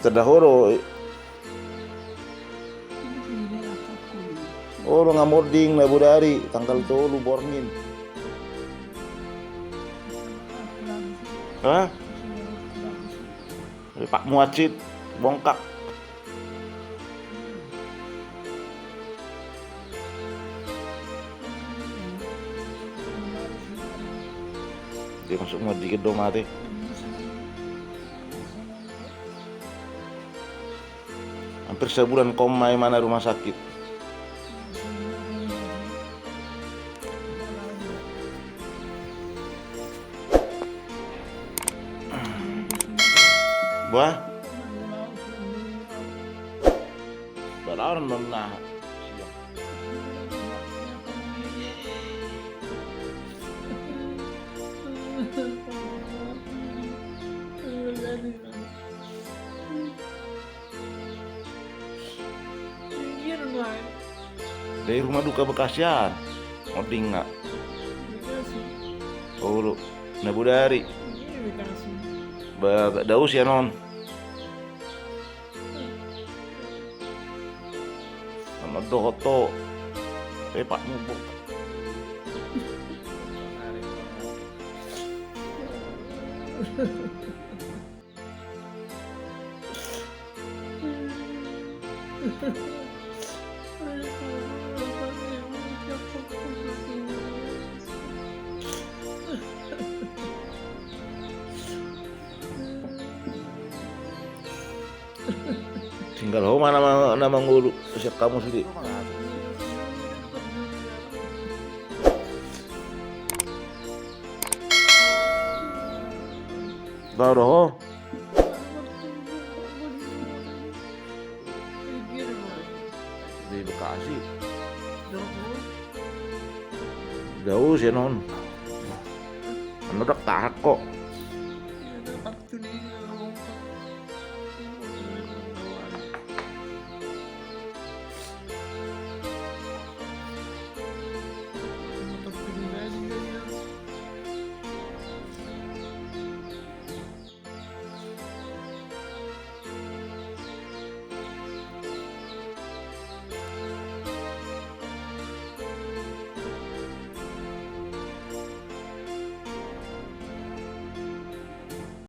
Terdahulu orang ngamuding na budari tanggal 3 borngin. Hah? Pak Muacit bongkak. Dia masuk mau dikit dong mati. Hampir sebulan koma mana rumah sakit. Wah, beraran menah. Dari rumah duka Bekasian, ngoding nggak? Oh, nabu dari. Daus ya non. Sama doto. Pak nyubuk. Tinggal ho mana nama ngulu siap kamu sendiri. Baru ho. Di Bekasi. Jauh sih non. Anu dak tahak kok.